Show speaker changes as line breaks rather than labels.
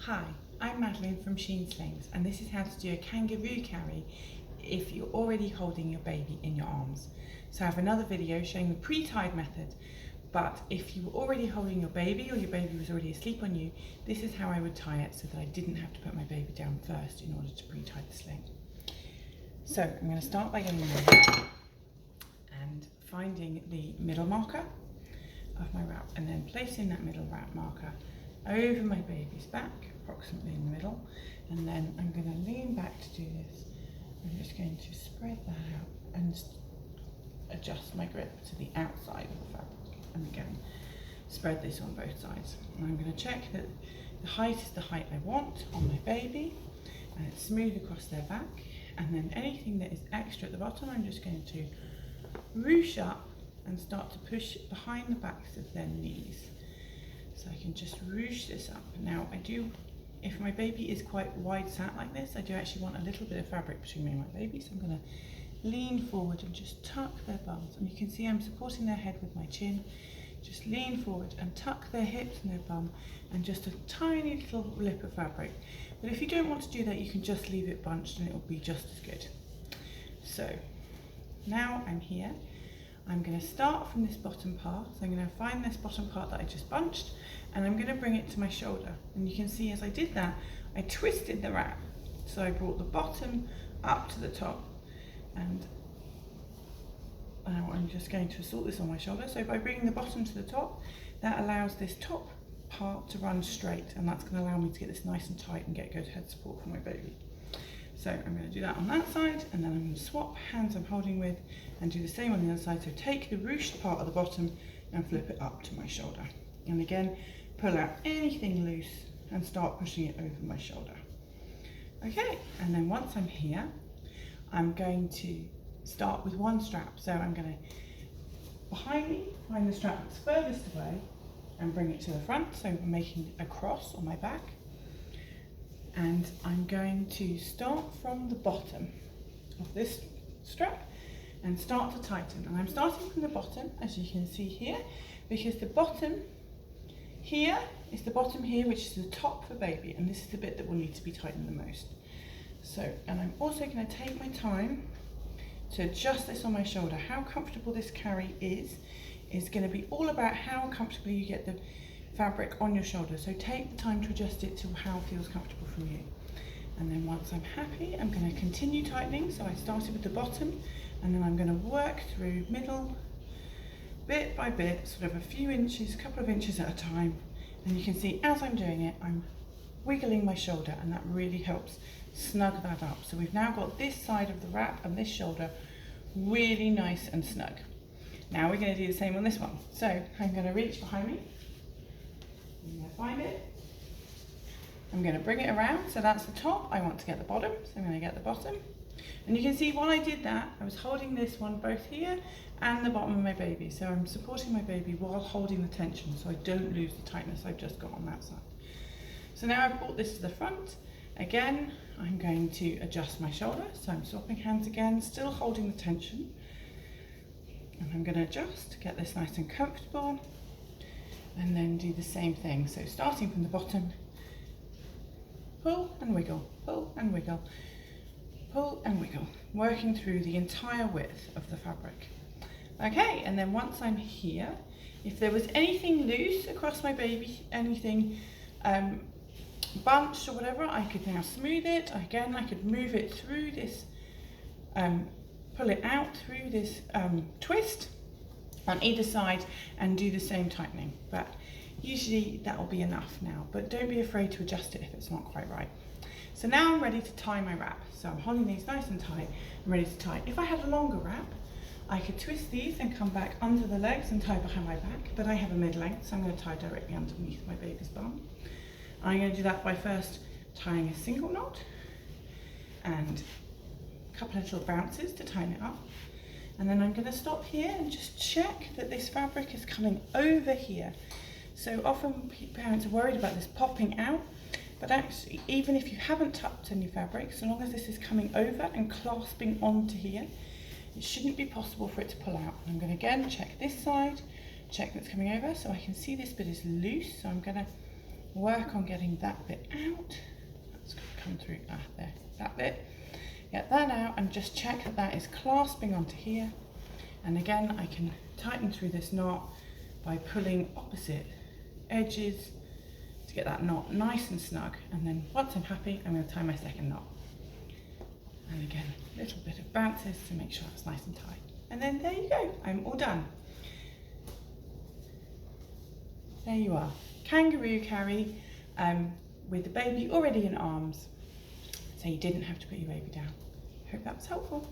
Hi, I'm Madeline from Sheen Slings, and this is how to do a kangaroo carry if you're already holding your baby in your arms. So I have another video showing the pre-tied method, but if you were already holding your baby or your baby was already asleep on you, this is how I would tie it so that I didn't have to put my baby down first in order to pre-tie the sling. So I'm going to start by getting my wrap and finding the middle marker of my wrap and then placing that middle wrap marker over my baby's back, approximately in the middle, and then I'm going to lean back to do this. I'm just going to spread that out and adjust my grip to the outside of the fabric, and again spread this on both sides. And I'm going to check that the height is the height I want on my baby and it's smooth across their back, and then anything that is extra at the bottom I'm just going to ruche up and start to push behind the backs of their knees. So I can just ruche this up. Now if my baby is quite wide sat like this, I do actually want a little bit of fabric between me and my baby, so I'm going to lean forward and just tuck their bums. And you can see I'm supporting their head with my chin. Just lean forward and tuck their hips and their bum, and just a tiny little lip of fabric. But if you don't want to do that, you can just leave it bunched and it will be just as good. So now I'm here. I'm going to start from this bottom part. So I'm going to find this bottom part that I just bunched, and I'm going to bring it to my shoulder. And you can see as I did that, I twisted the wrap. So I brought the bottom up to the top, and now I'm just going to assort this on my shoulder. So by bringing the bottom to the top, that allows this top part to run straight, and that's going to allow me to get this nice and tight and get good head support for my baby. So I'm going to do that on that side, and then I'm going to swap hands I'm holding with and do the same on the other side. So take the ruched part at the bottom and flip it up to my shoulder. And again, pull out anything loose and start pushing it over my shoulder. Okay, and then once I'm here, I'm going to start with one strap. So I'm going to, behind me, find the strap that's furthest away and bring it to the front. So I'm making a cross on my back. And I'm going to start from the bottom of this strap and start to tighten. And I'm starting from the bottom, as you can see here, because the bottom here is the bottom here, which is the top for baby, and this is the bit that will need to be tightened the most. So, and I'm also going to take my time to adjust this on my shoulder. How comfortable this carry is going to be all about how comfortably you get the fabric on your shoulder. So take the time to adjust it to how it feels comfortable for you. And then once I'm happy, I'm going to continue tightening. So I started with the bottom, and then I'm going to work through middle, bit by bit, sort of a few inches, a couple of inches at a time. And you can see as I'm doing it, I'm wiggling my shoulder, and that really helps snug that up. So we've now got this side of the wrap and this shoulder really nice and snug. Now we're going to do the same on this one. So I'm going to reach behind me. I'm going to find it. I'm going to bring it around. So that's the top. I want to get the bottom. So I'm going to get the bottom. And you can see while I did that, I was holding this one both here and the bottom of my baby. So I'm supporting my baby while holding the tension so I don't lose the tightness I've just got on that side. So now I've brought this to the front. Again, I'm going to adjust my shoulder. So I'm swapping hands again, still holding the tension. And I'm going to adjust to get this nice and comfortable. And then do the same thing. So starting from the bottom, pull and wiggle, pull and wiggle, pull and wiggle, working through the entire width of the fabric. Okay, and then once I'm here, if there was anything loose across my baby, anything bunched or whatever, I could now smooth it. Again, I could move it through this, pull it out through this twist on either side and do the same tightening, but usually that will be enough now, but don't be afraid to adjust it if it's not quite right. So now I'm ready to tie my wrap. So I'm holding these nice and tight. I'm ready to tie. If I had a longer wrap, I could twist these and come back under the legs and tie behind my back, but I have a mid-length, so I'm going to tie directly underneath my baby's bum. I'm going to do that by first tying a single knot and a couple of little bounces to tighten it up. And then I'm going to stop here and just check that this fabric is coming over here. So often parents are worried about this popping out, but actually even if you haven't tucked any fabric, so long as this is coming over and clasping onto here, it shouldn't be possible for it to pull out. And I'm going to again check this side, check that's coming over, so I can see this bit is loose, so I'm going to work on getting that bit out. That's going to come through, there, that bit. Get that out and just check that that is clasping onto here. And again, I can tighten through this knot by pulling opposite edges to get that knot nice and snug. And then once I'm happy, I'm going to tie my second knot. And again, a little bit of bounces to make sure it's nice and tight. And then there you go, I'm all done. There you are, kangaroo carry with the baby already in arms. So you didn't have to put your baby down. Hope that was helpful.